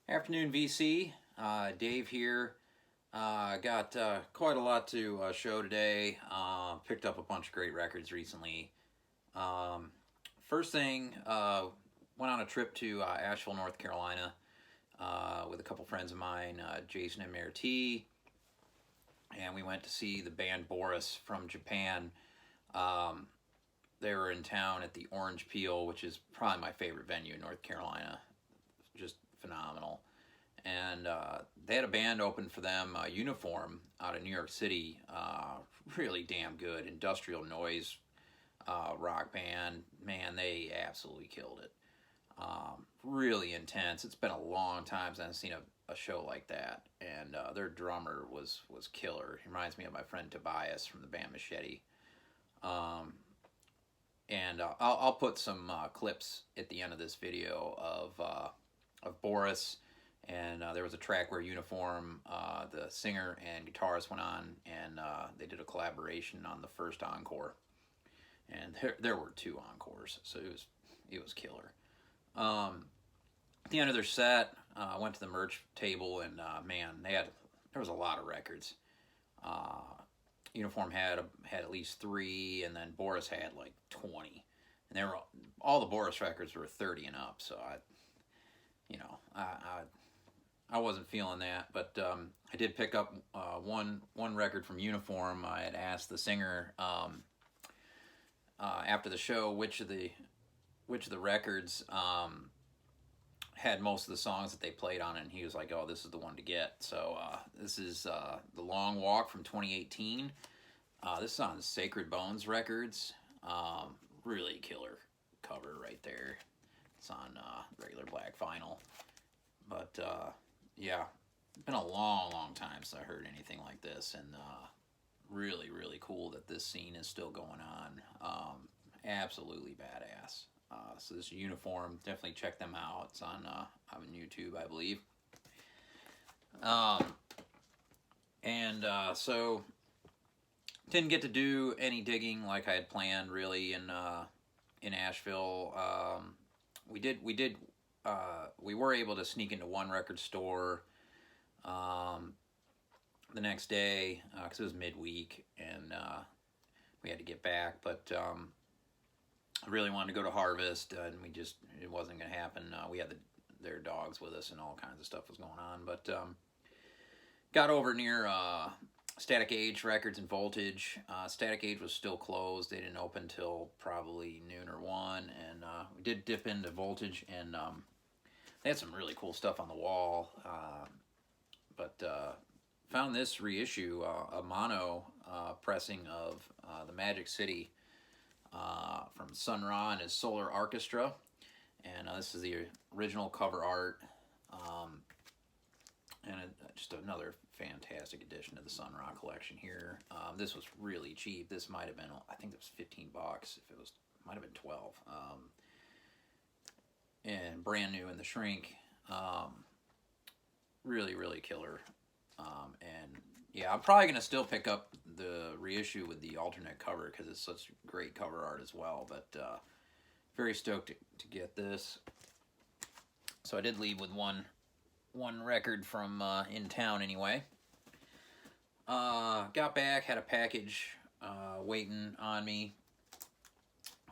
Afternoon, VC. Dave here. Got quite a lot to show today. Picked up a bunch of great records recently. Um, First thing, went on a trip to Asheville, North Carolina, with a couple friends of mine, Jason and Mayor T, and we went to see the band Boris from Japan. Um, they were in town at the Orange Peel, which is probably my favorite venue in North Carolina. Just phenomenal. And they had a band open for them, Uniform, out of New York City. Really damn good industrial noise rock band. Man, they absolutely killed it. Really intense. It's been a long time since I've seen a show like that. And their drummer was killer. He reminds me of my friend Tobias from the band Machete. Um, and I'll put some clips at the end of this video of Boris, and there was a track where Uniform, the singer and guitarist, went on, and they did a collaboration on the first encore, and there were two encores, so it was killer. At the end of their set, I went to the merch table, and man, there was a lot of records. Uh, Uniform had at least three, and then Boris had like 20, and they were all the Boris records were 30 and up. So I wasn't feeling that, but I did pick up one record from Uniform. I had asked the singer after the show which of the records had most of the songs that they played on it, and he was like, "Oh, this is the one to get." So this is The Long Walk from 2018. This is on Sacred Bones Records. Really killer cover right there. It's on regular black vinyl. But yeah, it's been a long, long time since I heard anything like this, and really, really cool that this scene is still going on. Absolutely badass. So this Uniform, definitely check them out. It's on YouTube, I believe. Um, and so didn't get to do any digging like I had planned really in Asheville. We were able to sneak into one record store the next day because it was midweek, and we had to get back. But I really wanted to go to Harvest, and it wasn't going to happen. We had their dogs with us, and all kinds of stuff was going on. But got over near Static Age Records and Voltage. Static Age was still closed. They didn't open till probably noon or 1, and we did dip into Voltage, and they had some really cool stuff on the wall. But found this reissue, a mono pressing of the Magic City from Sunhwa and his Solar Orchestra. And this is the original cover art. And just another fantastic addition to the Sunhwa collection here. This was really cheap. This might have been, I think it was $15. If it was, might have been 12. And brand new in the shrink. Really, really killer. And yeah, I'm probably gonna still pick up the reissue with the alternate cover because it's such great cover art as well. But very stoked to get this. So I did leave with one record from in town anyway. Got back, had a package waiting on me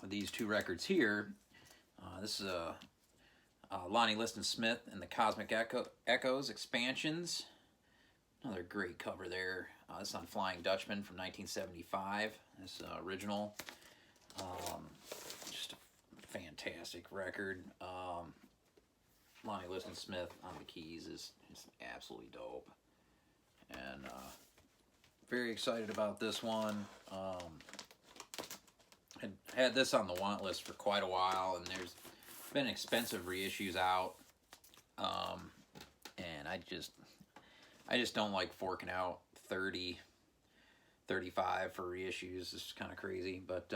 with these two records here. This is a Lonnie Liston Smith and the Cosmic Echoes expansions. Another great cover there. This is on Flying Dutchman from 1975. This original. Just a fantastic record. Lonnie Liston Smith on the keys is absolutely dope. And very excited about this one. Had this on the want list for quite a while, and there's been expensive reissues out. And I just don't like forking out 30, 35 for reissues. It's kind of crazy, but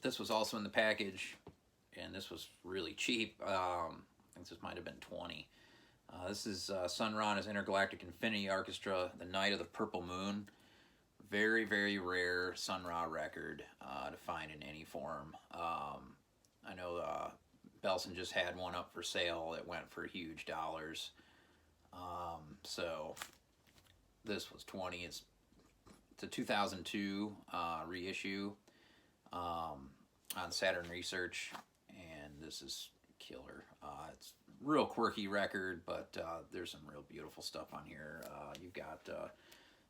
this was also in the package, and this was really cheap. I think this might have been 20. This is Sunhwa's Intergalactic Infinity Orchestra, The Night of the Purple Moon. Very, very rare Sunhwa record to find in any form. I know Belson just had one up for sale that went for huge dollars. So this was 20. It's a 2002 reissue on Saturn Research, and this is killer. It's a real quirky record, but there's some real beautiful stuff on here. You've got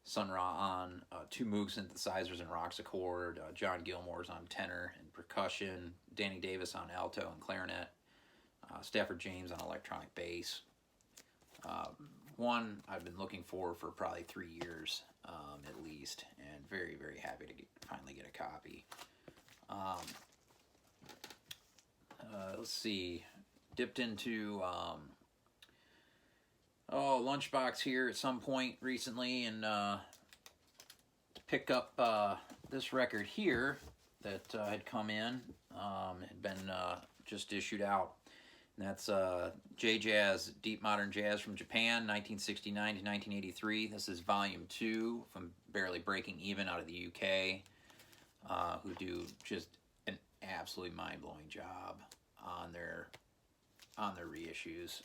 Sunhwa on two Moog synthesizers and Roxachord, John Gilmore's on tenor and percussion, Danny Davis on alto and clarinet, Stafford James on electronic bass. One I've been looking for probably 3 years at least, and very, very happy to finally get a copy. Let's see, dipped into Lunchbox here at some point recently, and to pick up this record here that had come in, had been just issued out. And that's J-Jazz, Deep Modern Jazz from Japan, 1969 to 1983. This is Volume 2 from Barely Breaking Even out of the UK, who do just an absolutely mind-blowing job on their reissues.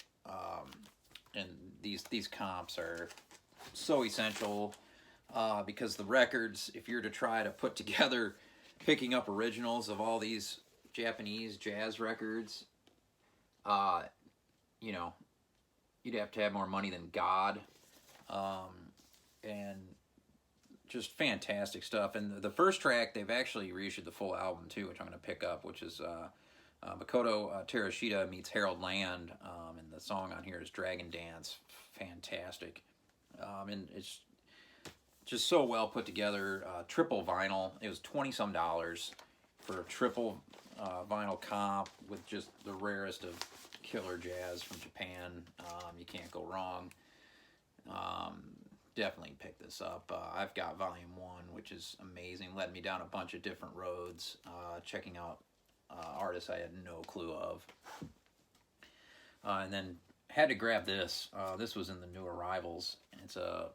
And these comps are so essential because the records, if you're to try to put together picking up originals of all these Japanese jazz records, you know, you'd have to have more money than God, and just fantastic stuff. And the first track, they've actually reissued the full album too, which I'm going to pick up, which is Makoto Terashita meets Harold Land, and the song on here is Dragon Dance. Fantastic. And it's just so well put together. Triple vinyl. It was $20-some for a triple vinyl comp with just the rarest of killer jazz from Japan. You can't go wrong. Definitely pick this up. I've got Volume 1, which is amazing. Led me down a bunch of different roads, checking out artists I had no clue of. And then had to grab this. This was in the new arrivals. It's an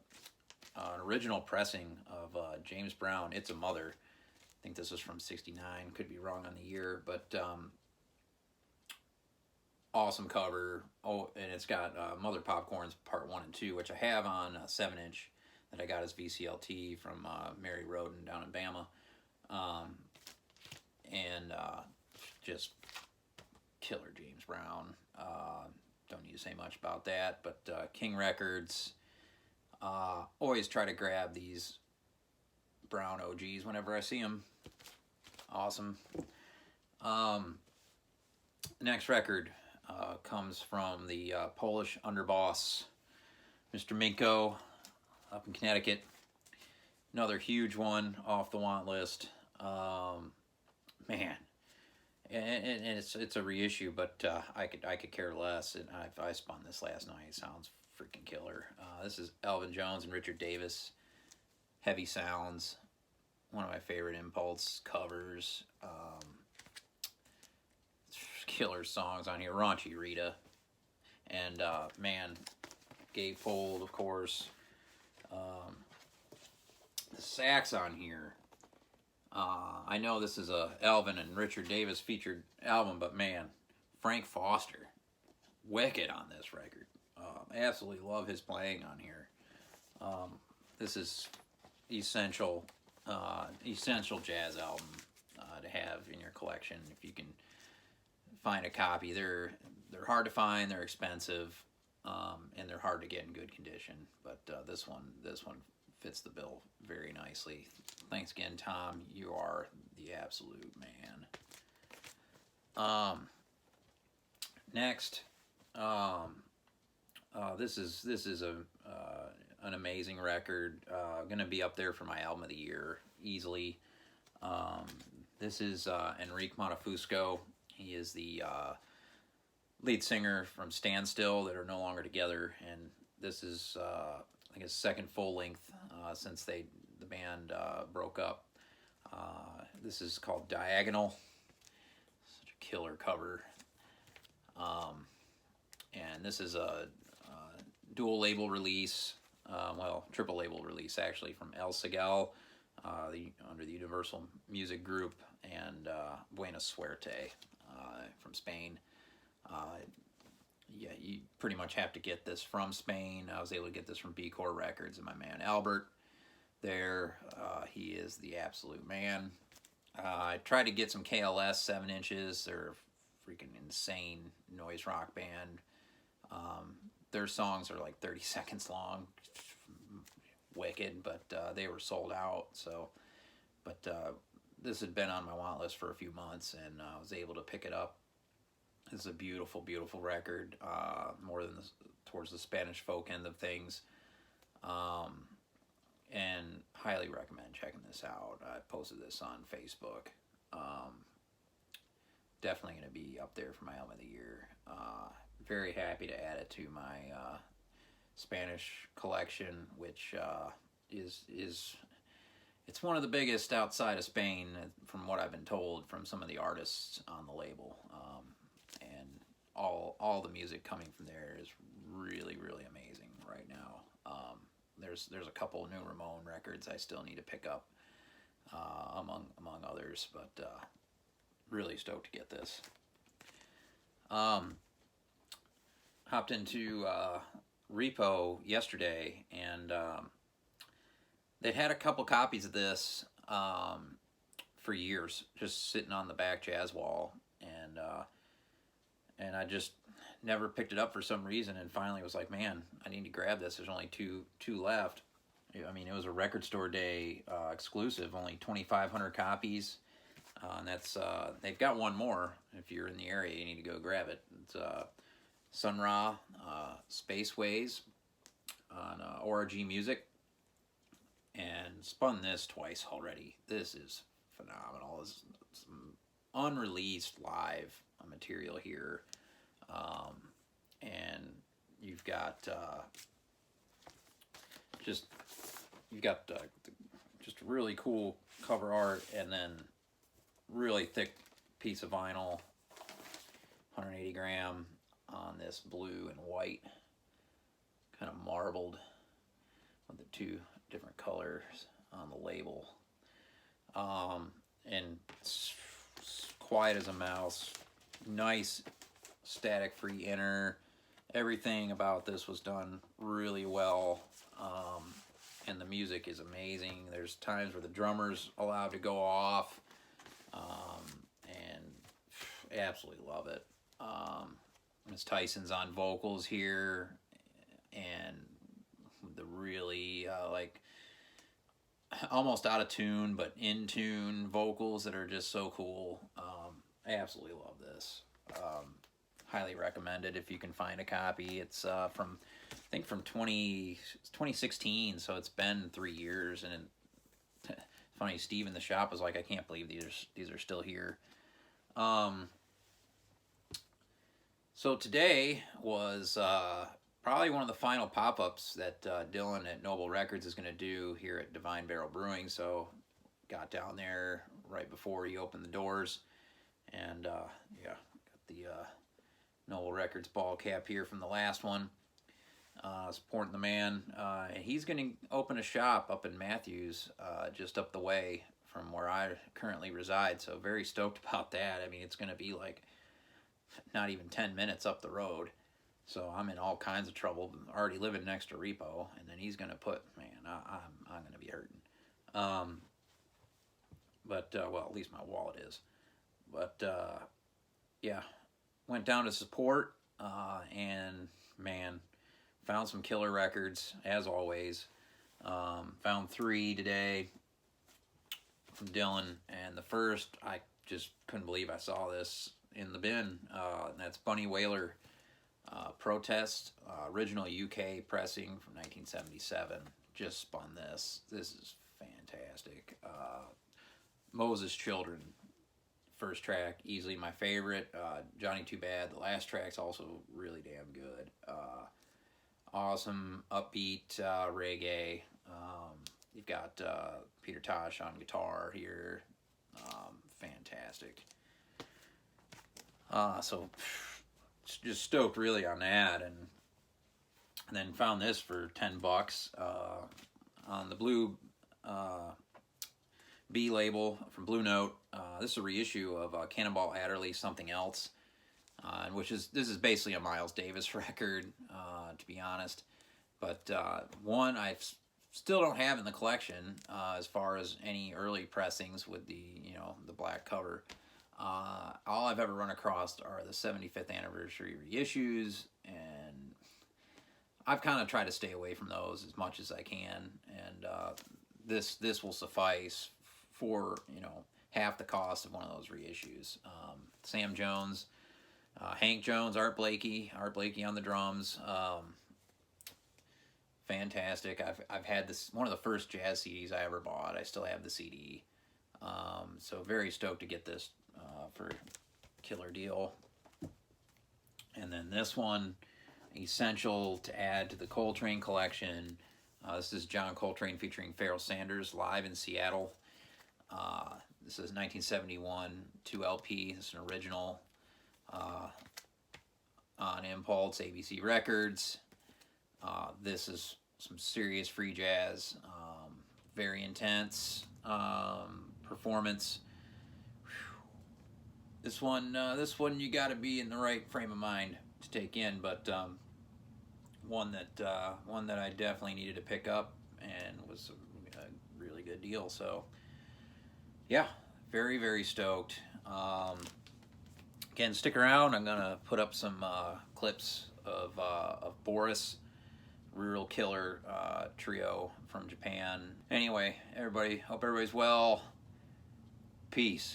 original pressing of James Brown, It's a Mother. I think this is from '69. Could be wrong on the year, but awesome cover. Oh, and it's got Mother Popcorn's Part 1 and 2, which I have on a 7-inch that I got as VCLT from Mary Roden down in Bama. And just killer James Brown. Don't need to say much about that, but King Records. Always try to grab these Brown OGs whenever I see them. Awesome. Next record comes from the Polish underboss, Mr. Minko, up in Connecticut. Another huge one off the want list. Man, and it's a reissue, but I could care less. And I spun this last night. It sounds freaking killer. This is Alvin Jones and Richard Davis. Heavy sounds. One of my favorite Impulse covers. Killer songs on here. Raunchy Rita. And, man, Gatefold, of course. The sax on here. I know this is a Alvin and Richard Davis featured album, but, man, Frank Foster. Wicked on this record. Absolutely love his playing on here. This is essential jazz album to have in your collection if you can find a copy. They're hard to find, they're expensive, and they're hard to get in good condition. But this one fits the bill very nicely. Thanks again, Tom. You are the absolute man. Next, this is an amazing record. Going to be up there for my album of the year easily. This is Enrico Mattei. He is the lead singer from Standstill that are no longer together, and this is I think his second full length since the band broke up. This is called Diagonal. Such a killer cover. And this is a dual label release, triple label release actually, from El Segal, under the Universal Music Group, and Buena Suerte from Spain. yeah, you pretty much have to get this from Spain. I was able to get this from B Core Records, and my man Albert there, he is the absolute man. I tried to get some KLS 7 inches. They're a freaking insane noise rock band. Their songs are like 30 seconds long, wicked, but they were sold out. So, but this had been on my want list for a few months, and I was able to pick it up. It's a beautiful, beautiful record, more than towards the Spanish folk end of things, and highly recommend checking this out. I posted this on Facebook. Definitely going to be up there for my album of the year. Very happy to add it to my Spanish collection, which is it's one of the biggest outside of Spain, from what I've been told from some of the artists on the label. And all the music coming from there is really, really amazing right now. There's a couple new Ramon records I still need to pick up, among others, but really stoked to get this. Hopped into Repo yesterday, and they'd had a couple copies of this for years, just sitting on the back jazz wall, and I just never picked it up for some reason, and finally was like, man, I need to grab this. There's only two left. I mean, it was a record store day exclusive, only 2,500 copies, and that's they've got one more. If you're in the area, you need to go grab it. It's Sunhwa Spaceways on ORG Music, and spun this twice already. This is phenomenal. There's some unreleased live material here, and you've got just really cool cover art, and then really thick piece of vinyl, 180 gram on this blue and white, kind of marbled with the two different colors on the label, and it's quiet as a mouse. Nice static free inner. Everything about this was done really well, and the music is amazing. There's times where the drummer's allowed to go off, and absolutely love it. Miss Tyson's on vocals here, and the really like almost out of tune but in tune vocals that are just so cool. I absolutely love this. Highly recommend it if you can find a copy. It's from, I think, from 2016, so it's been 3 years. And funny, Steve in the shop was like, I can't believe these are still here. So today was probably one of the final pop-ups that Dylan at Noble Records is going to do here at Divine Barrel Brewing. So got down there right before he opened the doors, and yeah, got the Noble Records ball cap here from the last one, supporting the man. And he's going to open a shop up in Matthews, just up the way from where I currently reside. So very stoked about that. I mean, it's going to be like not even 10 minutes up the road. So I'm in all kinds of trouble. I'm already living next to Repo, and then he's going to put, man, I'm going to be hurting. But well, at least my wallet is. But yeah, went down to support, and man, found some killer records as always. Found 3 today from Dylan, and the first, I just couldn't believe I saw this in the bin. And that's Bunny Wailer Protest, original UK pressing from 1977. Just spun this. This is fantastic. Moses Children, first track, easily my favorite. Johnny Too Bad, the last track's also really damn good. Awesome, upbeat reggae. You've got Peter Tosh on guitar here. Fantastic. So just stoked really on that, and then found this for $10 on the Blue B label from Blue Note. This is a reissue of Cannonball Adderley Something Else. This is basically a Miles Davis record, to be honest. But one I still don't have in the collection, as far as any early pressings with the black cover. All I've ever run across are the 75th anniversary reissues, and I've kind of tried to stay away from those as much as I can. And this will suffice for half the cost of one of those reissues. Sam Jones, Hank Jones, Art Blakey on the drums. Fantastic. I've had this, one of the first jazz CDs I ever bought. I still have the CD. So very stoked to get this for a killer deal. And then this one, essential to add to the Coltrane collection. This is John Coltrane featuring Pharoah Sanders live in Seattle. This is 1971 2 LP. This is an original on Impulse, ABC Records. This is some serious free jazz, very intense performance. This one you got to be in the right frame of mind to take in, but one that I definitely needed to pick up and was a really good deal. So yeah, very, very stoked. Again, stick around. I'm gonna put up some clips of Boris, real killer trio from Japan. Anyway, everybody, hope everybody's well. Peace.